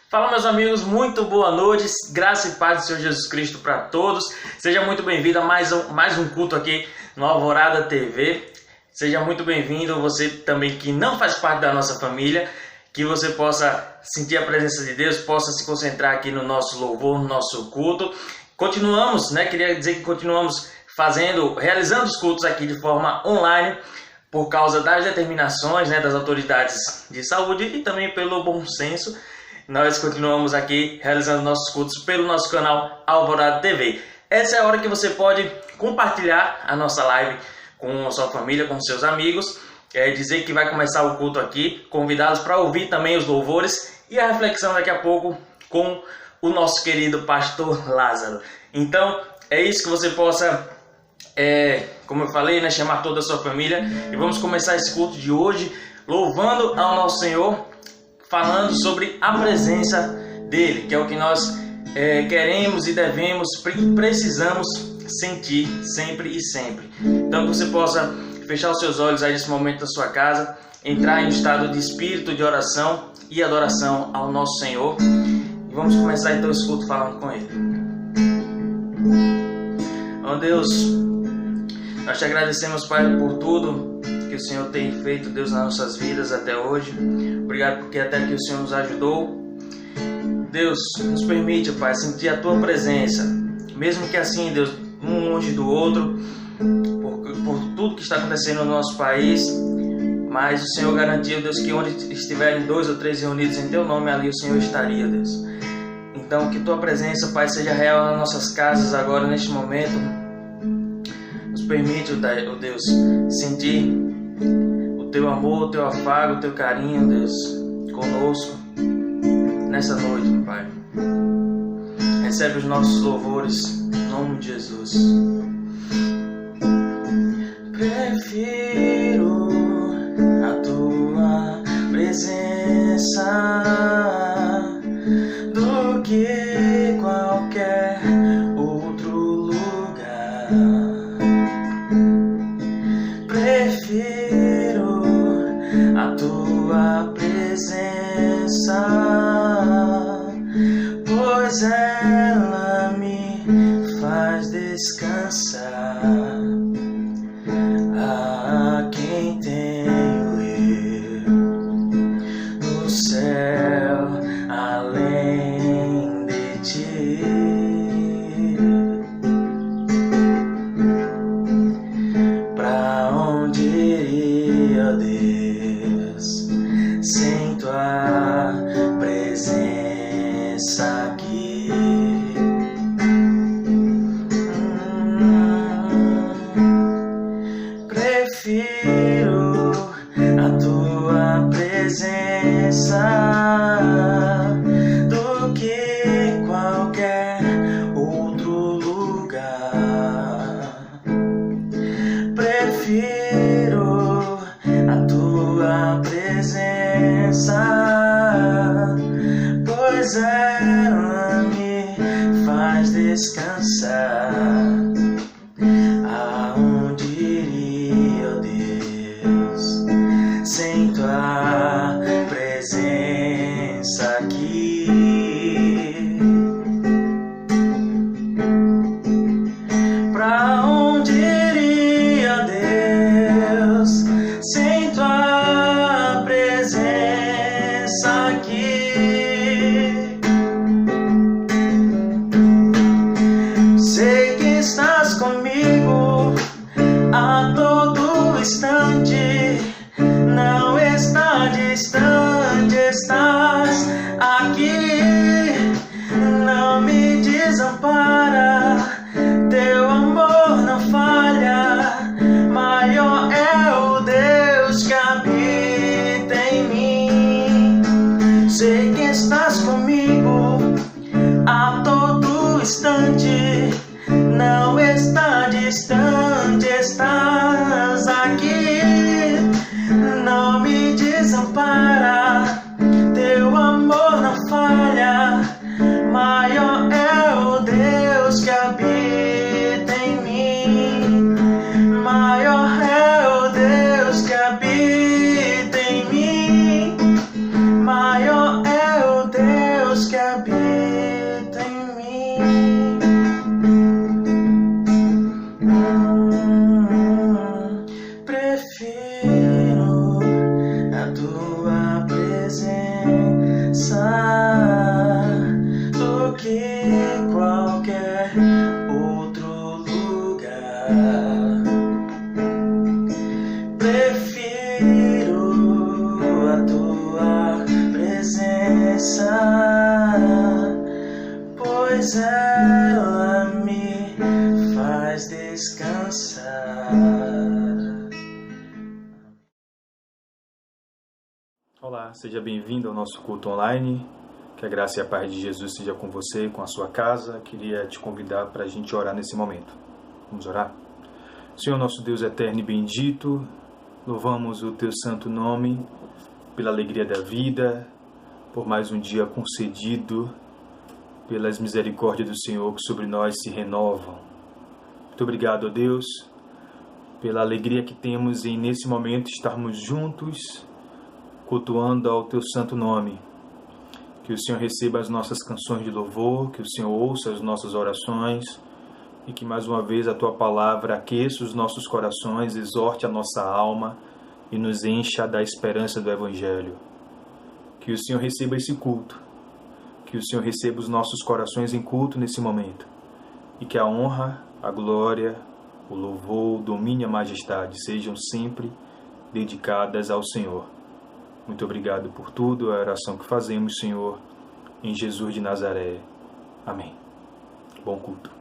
Fala, meus amigos, muito boa noite, graça e paz do Senhor Jesus Cristo para todos. Seja muito bem-vindo a mais um culto aqui no Alvorada TV. Seja muito bem-vindo, você também que não faz parte da nossa família, que você possa sentir a presença de Deus, possa se concentrar aqui no nosso louvor, no nosso culto. Continuamos, queria dizer que continuamos realizando os cultos aqui de forma online, por causa das determinações das autoridades de saúde e também pelo bom senso. Nós continuamos aqui realizando nossos cultos pelo nosso canal Alvorada TV. Essa é a hora que você pode compartilhar a nossa live com a sua família, com seus amigos. Dizer que vai começar o culto aqui, convidá-los para ouvir também os louvores e a reflexão daqui a pouco com o nosso querido pastor Lázaro. Então, é isso, que você possa, como eu falei, chamar toda a sua família. E vamos começar esse culto de hoje louvando ao nosso Senhor, falando sobre a presença dele, que é o que nós queremos e devemos, precisamos sentir sempre e sempre. Então, que você possa fechar os seus olhos aí nesse momento da sua casa, entrar em um estado de espírito de oração e adoração ao nosso Senhor. E vamos começar então esse culto falando com ele. Ó Deus, nós te agradecemos, Pai, por tudo que o Senhor tem feito, Deus, nas nossas vidas até hoje. Obrigado porque até aqui o Senhor nos ajudou. Deus, nos permite, Pai, sentir a Tua presença, mesmo que assim, Deus, um longe do outro, por tudo que está acontecendo no nosso país. Mas o Senhor garantiu, Deus, que onde estiverem 2 ou 3 reunidos em Teu nome, ali o Senhor estaria, Deus. Então, que Tua presença, Pai, seja real nas nossas casas agora, neste momento. Nos permite, ó Deus, sentir o Teu amor, o Teu afago, o Teu carinho, Deus, conosco nessa noite, Pai. Recebe os nossos louvores, em nome de Jesus. Prefiro a Tua presença do que qualquer outro lugar. Prefiro a Tua presença, pois ela me faz descansar. A quem tenho eu no céu além de Ti. Pra onde iria, Deus, sem Tua presença aqui? Prefiro a Tua presença do que qualquer outro lugar. Prefiro a Tua presença, pois ela me faz descansar. Aonde iria, Deus, sem Tua presença aqui? Pra onde iria, Deus, sem Tua presença aqui? Sei que estás comigo a todo instante, não está distante, estás aqui. Não me desampara, Teu amor não falha. Maior é o Deus que habita em mim. Sei que estás comigo a todo instante, não está distante, estás aqui. Não me desampara, Teu amor não falha. Maior é o Deus que habita em mim. Maior é o Deus que habita em mim. Maior é o Deus Prefiro a tua presença, pois ela me faz descansar. Olá, seja bem-vindo ao nosso culto online. Que a graça e a paz de Jesus seja com você e com a sua casa. Queria te convidar para a gente orar nesse momento. Vamos orar? Senhor, nosso Deus eterno e bendito, louvamos o Teu santo nome pela alegria da vida, por mais um dia concedido, pelas misericórdias do Senhor que sobre nós se renovam. Muito obrigado, ó Deus, pela alegria que temos em, nesse momento, estarmos juntos, cultuando ao Teu santo nome. Que o Senhor receba as nossas canções de louvor, que o Senhor ouça as nossas orações e que mais uma vez a Tua palavra aqueça os nossos corações, exorte a nossa alma e nos encha da esperança do Evangelho. Que o Senhor receba esse culto, que o Senhor receba os nossos corações em culto nesse momento e que a honra, a glória, o louvor, o domínio e a majestade sejam sempre dedicadas ao Senhor. Muito obrigado por tudo, a oração que fazemos, Senhor, em Jesus de Nazaré. Amém. Bom culto.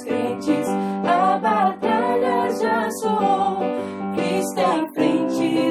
crentes, a batalha já soou. Cristo à frente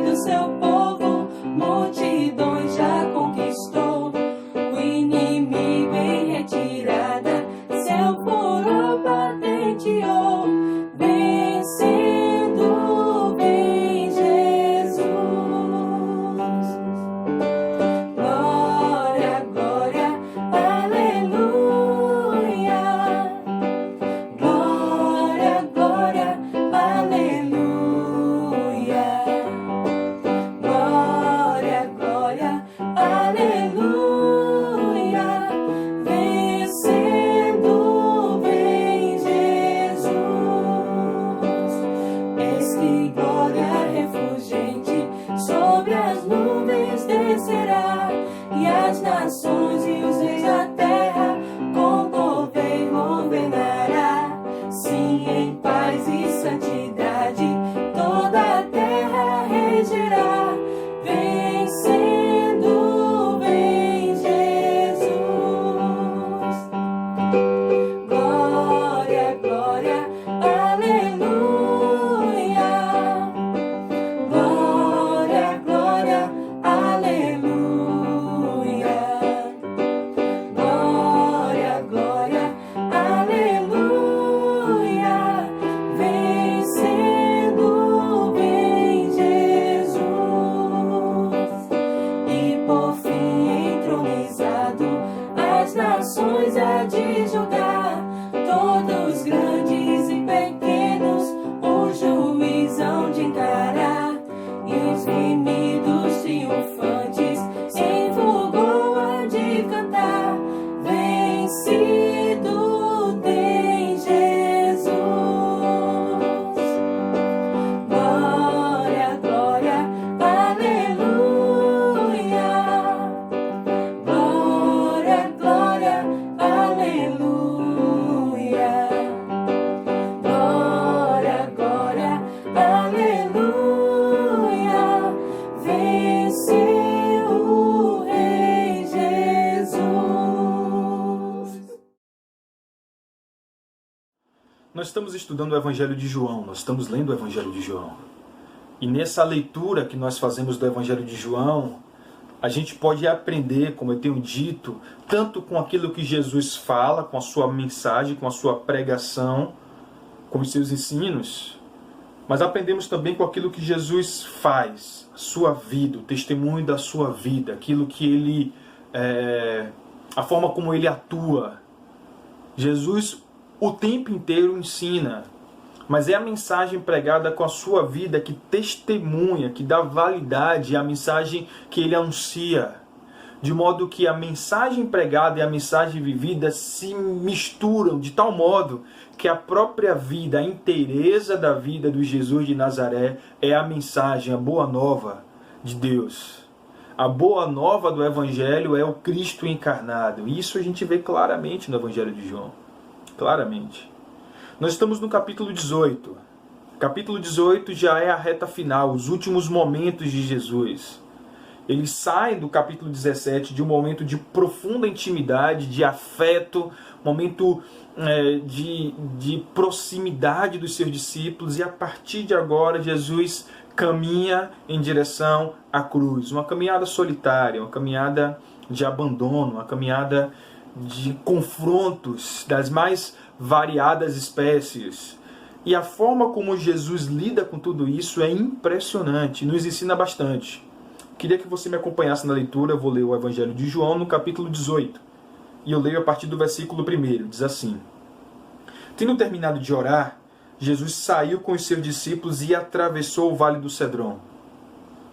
de encarar, e os gemidos triunfantes em fulgor há de cantar. Vencido tem Jesus. Glória, glória, aleluia. Glória, glória, aleluia. Glória, glória, aleluia. Venceu o Rei Jesus. Nós estamos estudando o Evangelho de João, nós estamos lendo o Evangelho de João. E nessa leitura que nós fazemos do Evangelho de João, a gente pode aprender, como eu tenho dito, tanto com aquilo que Jesus fala, com a sua mensagem, com a sua pregação, com os seus ensinos, mas aprendemos também com aquilo que Jesus faz, a sua vida, o testemunho da sua vida, aquilo que ele, a forma como ele atua. Jesus o tempo inteiro ensina, mas é a mensagem pregada com a sua vida que testemunha, que dá validade à mensagem que ele anuncia. De modo que a mensagem pregada e a mensagem vivida se misturam de tal modo que a própria vida, a inteireza da vida do Jesus de Nazaré é a mensagem, a boa nova de Deus. A boa nova do Evangelho é o Cristo encarnado. E isso a gente vê claramente no Evangelho de João. Claramente. Nós estamos no capítulo 18. Capítulo 18 já é a reta final, os últimos momentos de Jesus. Ele sai do capítulo 17 de um momento de profunda intimidade, de afeto, momento de proximidade dos seus discípulos, e a partir de agora Jesus caminha em direção à cruz. Uma caminhada solitária, uma caminhada de abandono, uma caminhada de confrontos das mais variadas espécies. E a forma como Jesus lida com tudo isso é impressionante, nos ensina bastante. Queria que você me acompanhasse na leitura. Eu vou ler o Evangelho de João no capítulo 18. E eu leio a partir do versículo 1. Diz assim: Tendo terminado de orar, Jesus saiu com os seus discípulos e atravessou o vale do Cedron.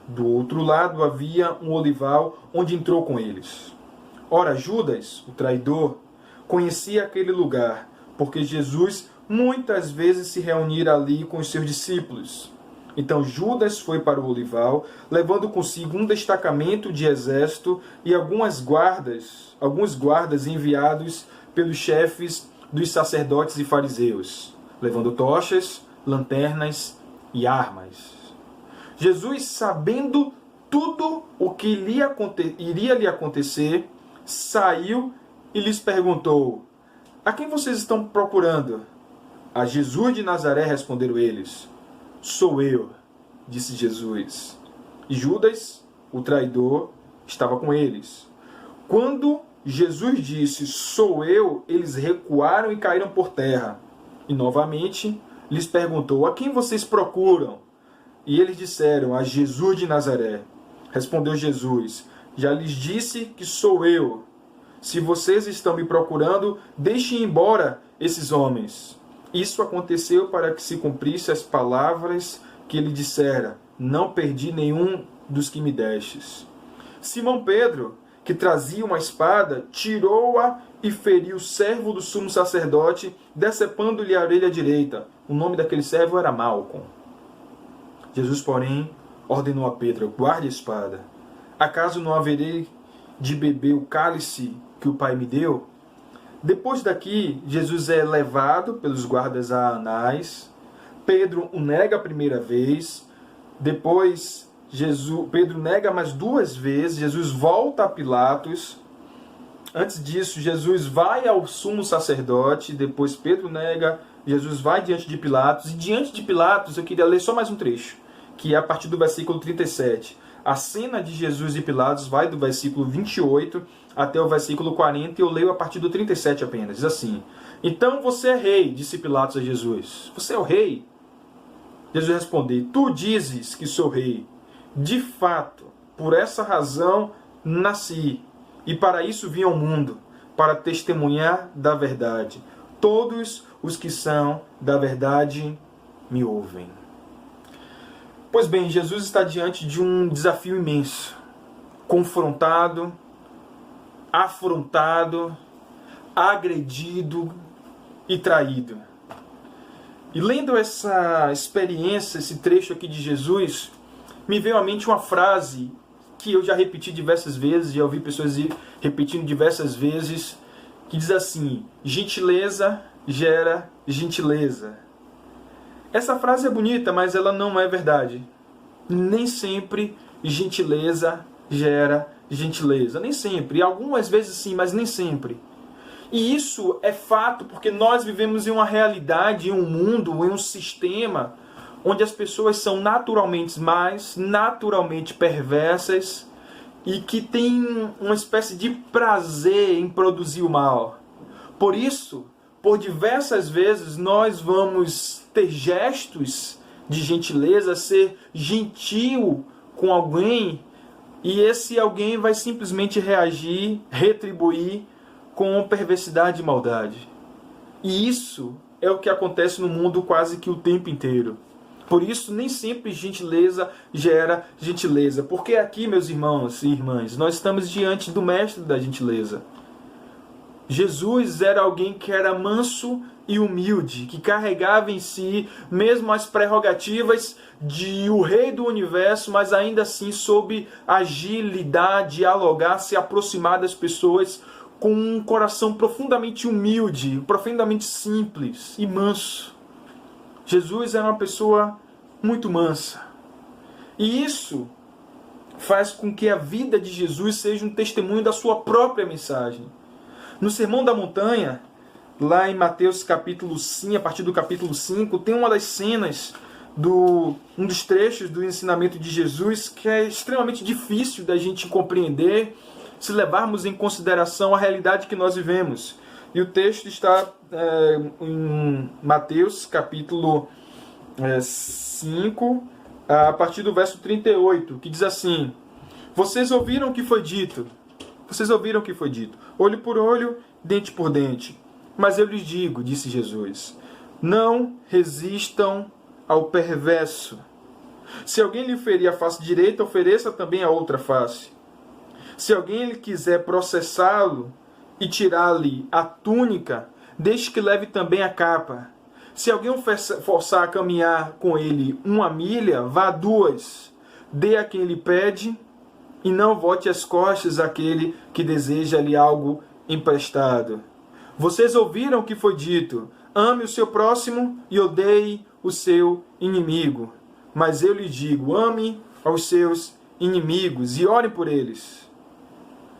Do outro lado havia um olival onde entrou com eles. Ora, Judas, o traidor, conhecia aquele lugar, porque Jesus muitas vezes se reunira ali com os seus discípulos. Então Judas foi para o olival, levando consigo um destacamento de exército e alguns guardas enviados pelos chefes dos sacerdotes e fariseus, levando tochas, lanternas e armas. Jesus, sabendo tudo o que iria lhe acontecer, saiu e lhes perguntou: A quem vocês estão procurando? A Jesus de Nazaré, responderam eles. Sou eu, disse Jesus. E Judas, o traidor, estava com eles. Quando Jesus disse, sou eu, eles recuaram e caíram por terra. E novamente lhes perguntou, a quem vocês procuram? E eles disseram, a Jesus de Nazaré. Respondeu Jesus, já lhes disse que sou eu. Se vocês estão me procurando, deixem embora esses homens. Isso aconteceu para que se cumprisse as palavras que ele dissera, não perdi nenhum dos que me destes. Simão Pedro, que trazia uma espada, tirou-a e feriu o servo do sumo sacerdote, decepando-lhe a orelha direita. O nome daquele servo era Malco. Jesus, porém, ordenou a Pedro, guarde a espada. Acaso não haverei de beber o cálice que o Pai me deu? Depois daqui, Jesus é levado pelos guardas a Anás. Pedro o nega a primeira vez. Depois, Pedro nega mais 2 vezes. Jesus volta a Pilatos. Antes disso, Jesus vai ao sumo sacerdote. Depois, Pedro nega. Jesus vai diante de Pilatos. E diante de Pilatos, eu queria ler só mais um trecho, que é a partir do versículo 37. A cena de Jesus e Pilatos vai do versículo 28 até o versículo 40, e eu leio a partir do 37 apenas. Diz assim: Então você é rei, disse Pilatos a Jesus. Você é o rei? Jesus respondeu, tu dizes que sou rei. De fato, por essa razão nasci, e para isso vim ao mundo, para testemunhar da verdade. Todos os que são da verdade me ouvem. Pois bem, Jesus está diante de um desafio imenso. Confrontado, afrontado, agredido e traído. E lendo essa experiência, esse trecho aqui de Jesus, me veio à mente uma frase que eu já repeti diversas vezes, já ouvi pessoas repetindo diversas vezes, que diz assim: gentileza gera gentileza. Essa frase é bonita, mas ela não é verdade. Nem sempre gentileza gera gentileza. Nem sempre. Algumas vezes sim, mas nem sempre. E isso é fato porque nós vivemos em uma realidade, em um mundo, em um sistema onde as pessoas são naturalmente más, naturalmente perversas e que têm uma espécie de prazer em produzir o mal. Por isso, por diversas vezes, nós vamos ter gestos de gentileza, ser gentil com alguém, e esse alguém vai simplesmente reagir, retribuir com perversidade e maldade. E isso é o que acontece no mundo quase que o tempo inteiro. Por isso, nem sempre gentileza gera gentileza. Porque aqui, meus irmãos e irmãs, nós estamos diante do mestre da gentileza. Jesus era alguém que era manso e humilde, que carregava em si mesmo as prerrogativas de o rei do universo, mas ainda assim soube agir, lidar, dialogar, se aproximar das pessoas com um coração profundamente humilde, profundamente simples e manso. Jesus era uma pessoa muito mansa. E isso faz com que a vida de Jesus seja um testemunho da sua própria mensagem. No Sermão da Montanha, lá em Mateus capítulo 5, a partir do capítulo 5, tem uma das cenas, um dos trechos do ensinamento de Jesus que é extremamente difícil da gente compreender se levarmos em consideração a realidade que nós vivemos. E o texto está em Mateus capítulo 5, a partir do verso 38, que diz assim: Vocês ouviram o que foi dito. Vocês ouviram o que foi dito. Olho por olho, dente por dente. Mas eu lhes digo, disse Jesus, não resistam ao perverso. Se alguém lhe ferir a face direita, ofereça também a outra face. Se alguém lhe quiser processá-lo e tirar-lhe a túnica, deixe que leve também a capa. Se alguém o forçar a caminhar com ele 1 milha, vá 2. Dê a quem lhe pede e não volte as costas àquele que deseja-lhe algo emprestado. Vocês ouviram o que foi dito: ame o seu próximo e odeie o seu inimigo. Mas eu lhe digo, ame aos seus inimigos e orem por eles.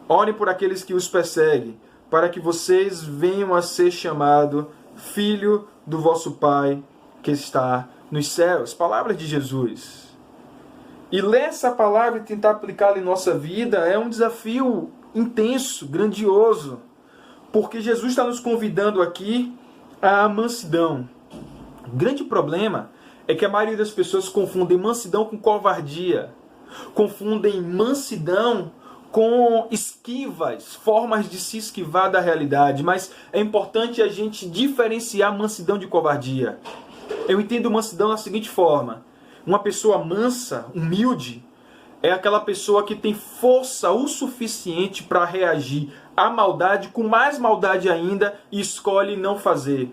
Orem por aqueles que os perseguem, para que vocês venham a ser chamados filho do vosso Pai que está nos céus. Palavras de Jesus. E ler essa palavra e tentar aplicá-la em nossa vida é um desafio intenso, grandioso, porque Jesus está nos convidando aqui à mansidão. O grande problema é que a maioria das pessoas confundem mansidão com covardia, confundem mansidão com esquivas, formas de se esquivar da realidade, mas é importante a gente diferenciar mansidão de covardia. Eu entendo mansidão da seguinte forma: uma pessoa mansa, humilde, é aquela pessoa que tem força o suficiente para reagir à maldade, com mais maldade ainda, e escolhe não fazer.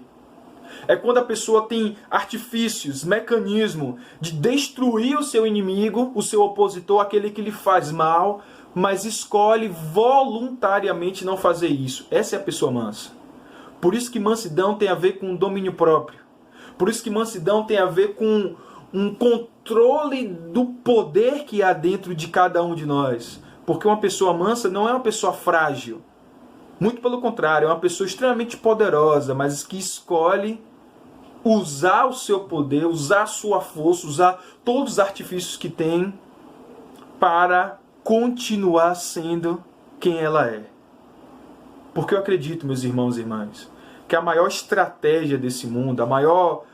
É quando a pessoa tem artifícios, mecanismo de destruir o seu inimigo, o seu opositor, aquele que lhe faz mal, mas escolhe voluntariamente não fazer isso. Essa é a pessoa mansa. Por isso que mansidão tem a ver com domínio próprio. Por isso que mansidão tem a ver com um controle do poder que há dentro de cada um de nós. Porque uma pessoa mansa não é uma pessoa frágil. Muito pelo contrário, é uma pessoa extremamente poderosa, mas que escolhe usar o seu poder, usar a sua força, usar todos os artifícios que tem para continuar sendo quem ela é. Porque eu acredito, meus irmãos e irmãs, que a maior estratégia desse mundo, a maior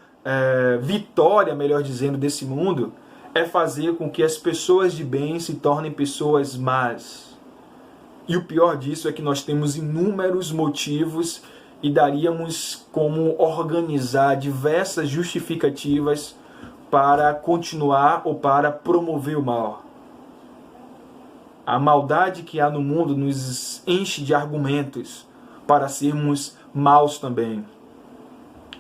vitória, melhor dizendo, desse mundo, é fazer com que as pessoas de bem se tornem pessoas más. E o pior disso é que nós temos inúmeros motivos e daríamos como organizar diversas justificativas para continuar ou para promover o mal. A maldade que há no mundo nos enche de argumentos para sermos maus também.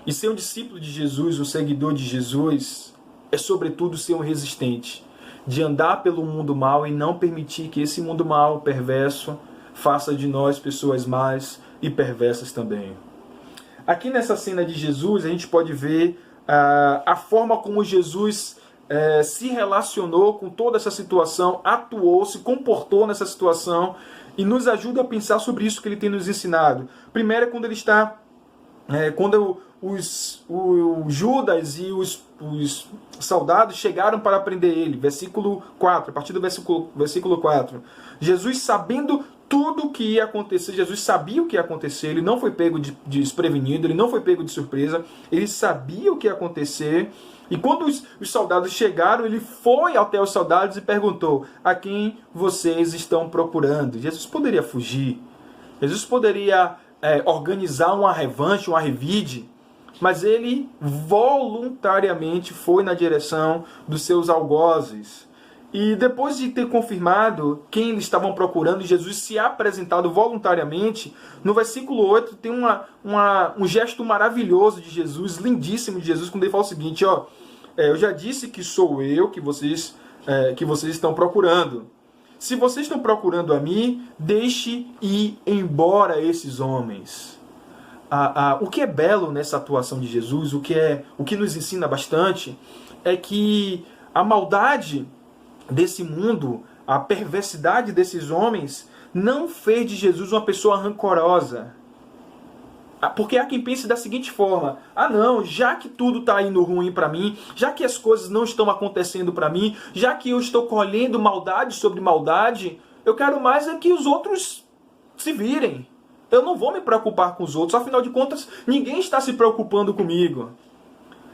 E ser um discípulo de Jesus, um seguidor de Jesus, é sobretudo ser um resistente, de andar pelo mundo mal e não permitir que esse mundo mal, perverso, faça de nós pessoas más e perversas também. Aqui nessa cena de Jesus, a gente pode ver a forma como Jesus se relacionou com toda essa situação, atuou, se comportou nessa situação e nos ajuda a pensar sobre isso que ele tem nos ensinado. Primeiro é quando ele está, quando o Judas e os soldados chegaram para prender ele, versículo 4, a partir do versículo 4. Jesus, sabendo tudo o que ia acontecer, Jesus sabia o que ia acontecer, ele não foi pego de desprevenido, ele não foi pego de surpresa, ele sabia o que ia acontecer. E quando os soldados chegaram, ele foi até os soldados e perguntou: a quem vocês estão procurando? Jesus poderia fugir, Jesus poderia organizar uma revanche, uma revide, mas ele voluntariamente foi na direção dos seus algozes. E depois de ter confirmado quem eles estavam procurando, Jesus se apresentado voluntariamente, no versículo 8 tem um gesto maravilhoso de Jesus, lindíssimo de Jesus, quando ele fala o seguinte: eu já disse que sou eu que vocês estão procurando. Se vocês estão procurando a mim, deixe ir embora esses homens. O que é belo nessa atuação de Jesus, o que nos ensina bastante, é que a maldade desse mundo, a perversidade desses homens, não fez de Jesus uma pessoa rancorosa. Porque há quem pense da seguinte forma: não, já que tudo está indo ruim para mim, já que as coisas não estão acontecendo para mim, já que eu estou colhendo maldade sobre maldade, eu quero mais é que os outros se virem. Eu não vou me preocupar com os outros, afinal de contas, ninguém está se preocupando comigo.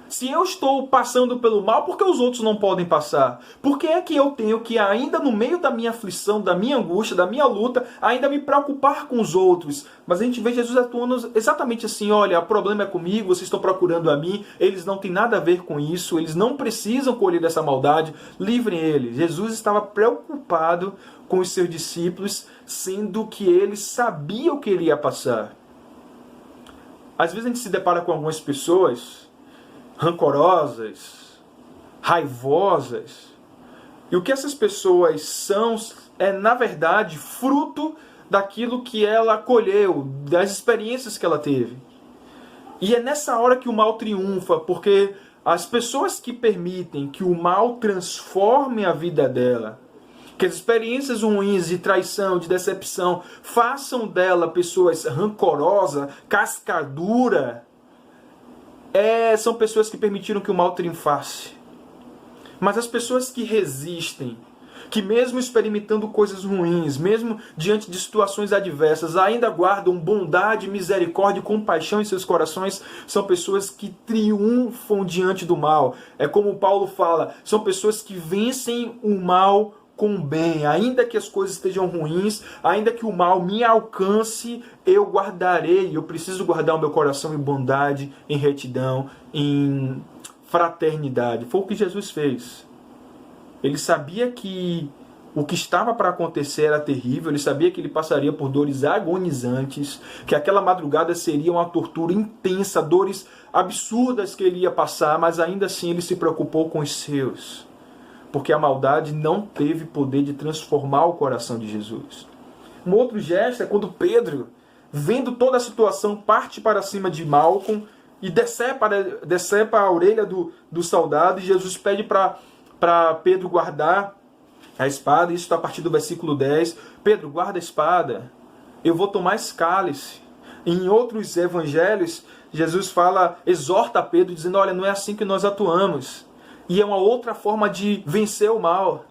Se eu estou passando pelo mal, por que os outros não podem passar? Por que é que eu tenho que, ainda no meio da minha aflição, da minha angústia, da minha luta, ainda me preocupar com os outros? Mas a gente vê Jesus atuando exatamente assim: olha, o problema é comigo, vocês estão procurando a mim, eles não têm nada a ver com isso, eles não precisam colher essa maldade, livrem eles. Jesus estava preocupado com os seus discípulos, sendo que ele sabia o que ele ia passar. Às vezes a gente se depara com algumas pessoas rancorosas, raivosas, e o que essas pessoas são na verdade, fruto daquilo que ela colheu, das experiências que ela teve. E é nessa hora que o mal triunfa, porque as pessoas que permitem que o mal transforme a vida dela, que as experiências ruins de traição, de decepção, façam dela pessoas rancorosas, cascadura, são pessoas que permitiram que o mal triunfasse. Mas as pessoas que resistem, que mesmo experimentando coisas ruins, mesmo diante de situações adversas, ainda guardam bondade, misericórdia e compaixão em seus corações, são pessoas que triunfam diante do mal. É como Paulo fala, são pessoas que vencem o mal com o bem. Ainda que as coisas estejam ruins, ainda que o mal me alcance, eu guardarei. Eu preciso guardar o meu coração em bondade, em retidão, em fraternidade. Foi o que Jesus fez. Ele sabia que o que estava para acontecer era terrível, ele sabia que ele passaria por dores agonizantes, que aquela madrugada seria uma tortura intensa, dores absurdas que ele ia passar, mas ainda assim ele se preocupou com os seus. Porque a maldade não teve poder de transformar o coração de Jesus. Um outro gesto é quando Pedro, vendo toda a situação, parte para cima de Malcom e decepa a orelha do soldado, e Jesus pede para Pedro guardar a espada. Isso está a partir do versículo 10. Pedro, guarda a espada, eu vou tomar esse cálice. Em outros evangelhos, Jesus exorta Pedro, dizendo: olha, não é assim que nós atuamos. E é uma outra forma de vencer o mal.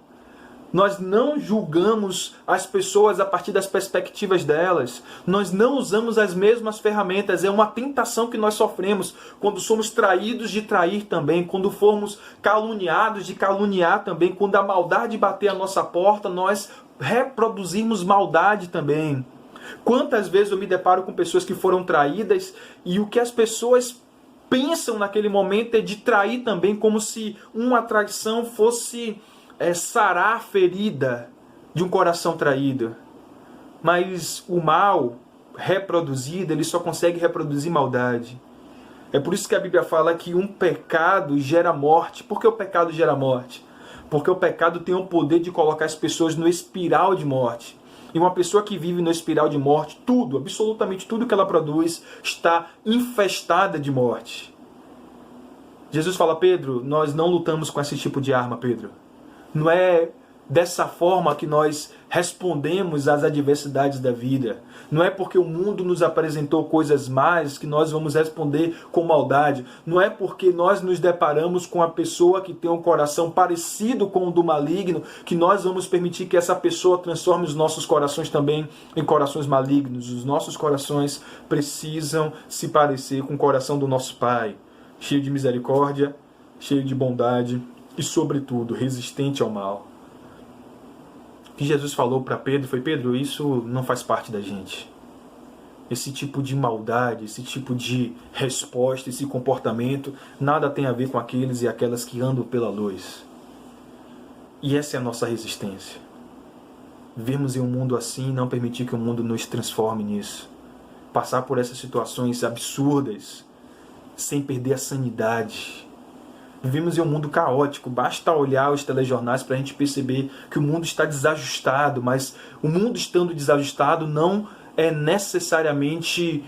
Nós não julgamos as pessoas a partir das perspectivas delas. Nós não usamos as mesmas ferramentas. É uma tentação que nós sofremos quando somos traídos de trair também, quando formos caluniados de caluniar também, quando a maldade bater a nossa porta, nós reproduzimos maldade também. Quantas vezes eu me deparo com pessoas que foram traídas e o que as pessoas pensam naquele momento é de trair também, como se uma traição fosse sarar a ferida de um coração traído. Mas o mal reproduzido, ele só consegue reproduzir maldade. É por isso que a Bíblia fala que um pecado gera morte. Por que o pecado gera morte? Porque o pecado tem o poder de colocar as pessoas no espiral de morte. E uma pessoa que vive no espiral de morte, tudo, absolutamente tudo que ela produz, está infestada de morte. Jesus fala, Pedro, nós não lutamos com esse tipo de arma, Pedro. Não é dessa forma que nós respondemos às adversidades da vida. Não é porque o mundo nos apresentou coisas más que nós vamos responder com maldade. Não é porque nós nos deparamos com a pessoa que tem um coração parecido com o do maligno que nós vamos permitir que essa pessoa transforme os nossos corações também em corações malignos. Os nossos corações precisam se parecer com o coração do nosso Pai, cheio de misericórdia, cheio de bondade e, sobretudo, resistente ao mal. O que Jesus falou para Pedro foi, Pedro, isso não faz parte da gente. Esse tipo de maldade, esse tipo de resposta, esse comportamento, nada tem a ver com aqueles e aquelas que andam pela luz. E essa é a nossa resistência. Vermos em um mundo assim e não permitir que o mundo nos transforme nisso. Passar por essas situações absurdas, sem perder a sanidade. Vivemos em um mundo caótico, basta olhar os telejornais para a gente perceber que o mundo está desajustado, mas o mundo estando desajustado não é necessariamente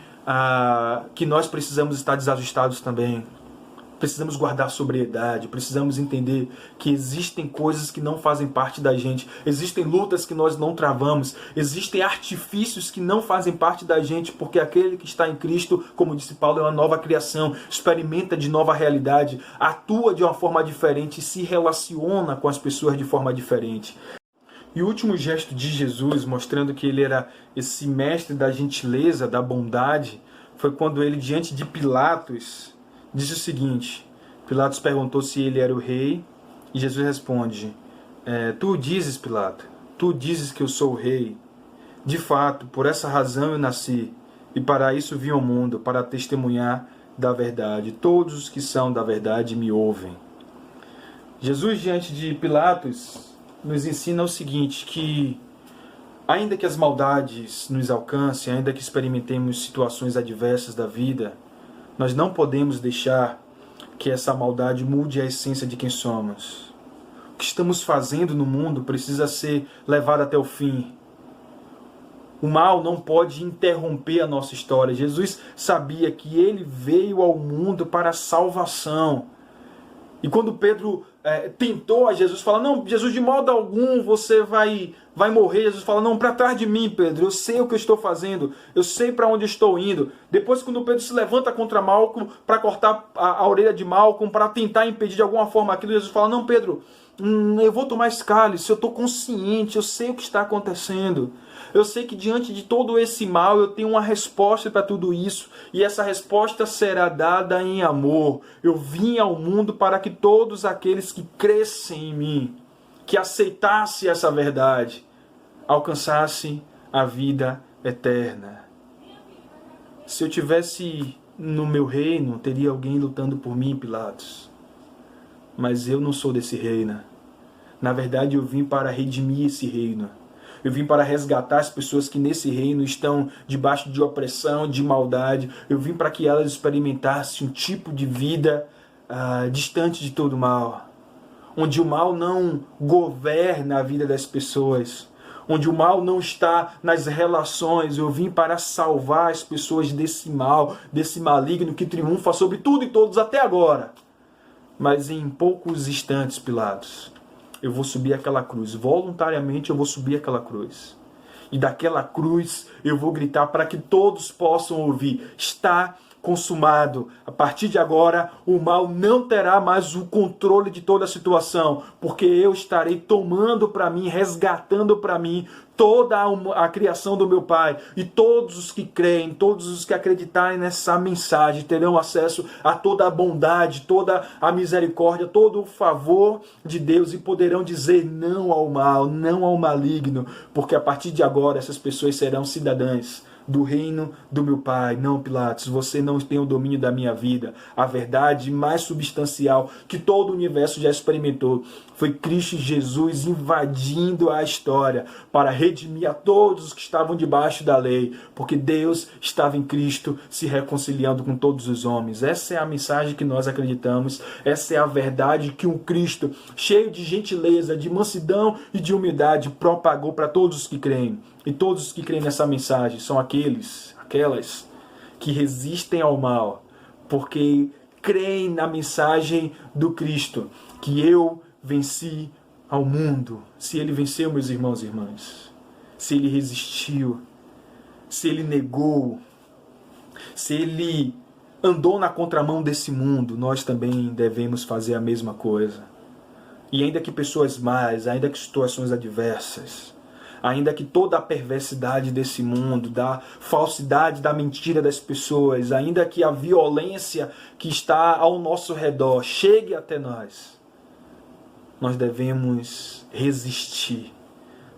que nós precisamos estar desajustados também. Precisamos guardar sobriedade, precisamos entender que existem coisas que não fazem parte da gente, existem lutas que nós não travamos, existem artifícios que não fazem parte da gente, porque aquele que está em Cristo, como disse Paulo, é uma nova criação, experimenta de nova realidade, atua de uma forma diferente, se relaciona com as pessoas de forma diferente. E o último gesto de Jesus, mostrando que ele era esse mestre da gentileza, da bondade, foi quando ele, diante de Pilatos, disse o seguinte. Pilatos perguntou se ele era o rei, e Jesus responde, tu dizes, Pilato, tu dizes que eu sou o rei. De fato, por essa razão eu nasci, e para isso vim ao mundo, para testemunhar da verdade. Todos os que são da verdade me ouvem. Jesus, diante de Pilatos, nos ensina o seguinte, que ainda que as maldades nos alcancem, ainda que experimentemos situações adversas da vida, nós não podemos deixar que essa maldade mude a essência de quem somos. O que estamos fazendo no mundo precisa ser levado até o fim. O mal não pode interromper a nossa história. Jesus sabia que ele veio ao mundo para a salvação. E quando Pedro tentou a Jesus, fala, não, Jesus, de modo algum você vai morrer. Jesus fala, não, para trás de mim, Pedro, eu sei o que eu estou fazendo, eu sei para onde estou indo. Depois, quando Pedro se levanta contra Malco para cortar a orelha de Malco, para tentar impedir de alguma forma aquilo, Jesus fala, não, Pedro, eu vou tomar esse cálice, eu estou consciente, eu sei o que está acontecendo. Eu sei que diante de todo esse mal eu tenho uma resposta para tudo isso. E essa resposta será dada em amor. Eu vim ao mundo para que todos aqueles que crescem em mim, que aceitassem essa verdade, alcançassem a vida eterna. Se eu tivesse no meu reino, teria alguém lutando por mim, Pilatos. Mas eu não sou desse reino. Na verdade, eu vim para redimir esse reino. Eu vim para resgatar as pessoas que nesse reino estão debaixo de opressão, de maldade. Eu vim para que elas experimentassem um tipo de vida distante de todo mal. Onde o mal não governa a vida das pessoas. Onde o mal não está nas relações. Eu vim para salvar as pessoas desse mal, desse maligno que triunfa sobre tudo e todos até agora. Mas em poucos instantes, Pilatos, eu vou subir aquela cruz. Voluntariamente eu vou subir aquela cruz. E daquela cruz eu vou gritar para que todos possam ouvir. Está consumado. A partir de agora, o mal não terá mais o controle de toda a situação, porque eu estarei tomando para mim, resgatando para mim toda a criação do meu Pai. E todos os que creem, todos os que acreditarem nessa mensagem terão acesso a toda a bondade, toda a misericórdia, todo o favor de Deus e poderão dizer não ao mal, não ao maligno, porque a partir de agora essas pessoas serão cidadãs do reino do meu Pai. Não, Pilatos, você não tem o domínio da minha vida. A verdade mais substancial que todo o universo já experimentou foi Cristo Jesus invadindo a história para redimir a todos os que estavam debaixo da lei, porque Deus estava em Cristo se reconciliando com todos os homens. Essa é a mensagem que nós acreditamos, essa é a verdade que um Cristo cheio de gentileza, de mansidão e de humildade propagou para todos os que creem. E todos os que creem nessa mensagem são aquelas que resistem ao mal, porque creem na mensagem do Cristo, que eu venci ao mundo. Se ele venceu, meus irmãos e irmãs, se ele resistiu, se ele negou, se ele andou na contramão desse mundo, nós também devemos fazer a mesma coisa. E ainda que pessoas más, ainda que situações adversas, ainda que toda a perversidade desse mundo, da falsidade, da mentira das pessoas, ainda que a violência que está ao nosso redor chegue até nós, nós devemos resistir,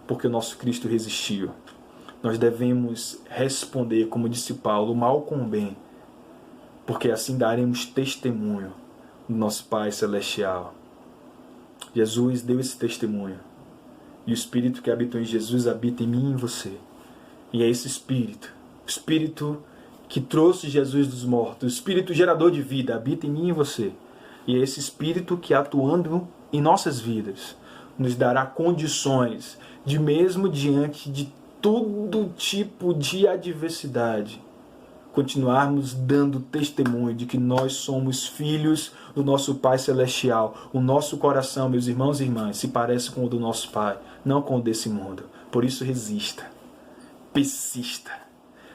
porque o nosso Cristo resistiu. Nós devemos responder, como disse Paulo, o mal com o bem, porque assim daremos testemunho do nosso Pai Celestial. Jesus deu esse testemunho, e o Espírito que habitou em Jesus habita em mim e em você. E é esse Espírito, o Espírito que trouxe Jesus dos mortos, o Espírito gerador de vida, habita em mim e em você. E é esse Espírito que, atuando em nossas vidas, nos dará condições de, mesmo diante de todo tipo de adversidade, continuarmos dando testemunho de que nós somos filhos do nosso Pai Celestial. O nosso coração, meus irmãos e irmãs, se parece com o do nosso Pai, não com o desse mundo. Por isso resista, persista,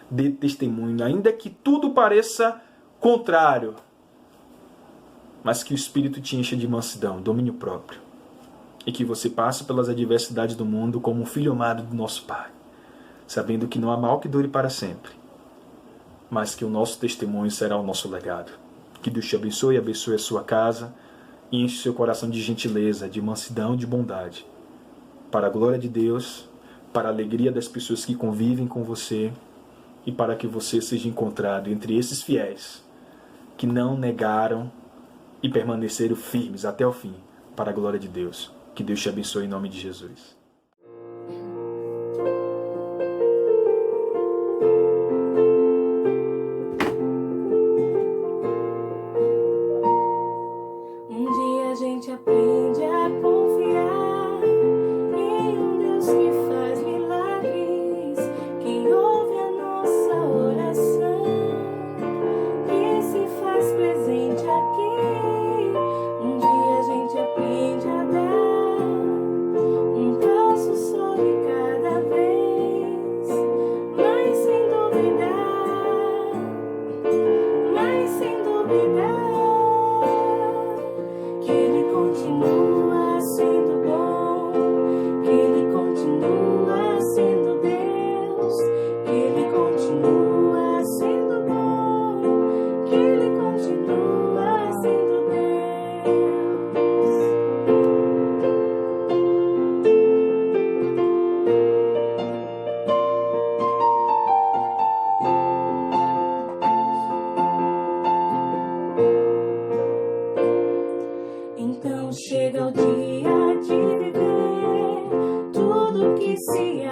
dê testemunho, ainda que tudo pareça contrário, mas que o Espírito te encha de mansidão, domínio próprio, e que você passe pelas adversidades do mundo como um filho amado do nosso Pai, sabendo que não há mal que dure para sempre, mas que o nosso testemunho será o nosso legado. Que Deus te abençoe a sua casa e enche seu coração de gentileza, de mansidão, de bondade, para a glória de Deus, para a alegria das pessoas que convivem com você e para que você seja encontrado entre esses fiéis que não negaram e permaneceram firmes até o fim, para a glória de Deus. Que Deus te abençoe em nome de Jesus. Um dia a gente aprende a confiar em um Deus que faz milagres, que ouve a nossa oração, que se faz presente aqui. Um dia a gente aprende a dar um passo só de cada vez, mas sem duvidar, que Ele continua sendo bom, que Ele continua sendo Deus, que Ele continua sendo bom, que Ele continua sendo Deus. Então chega o dia de viver tudo que se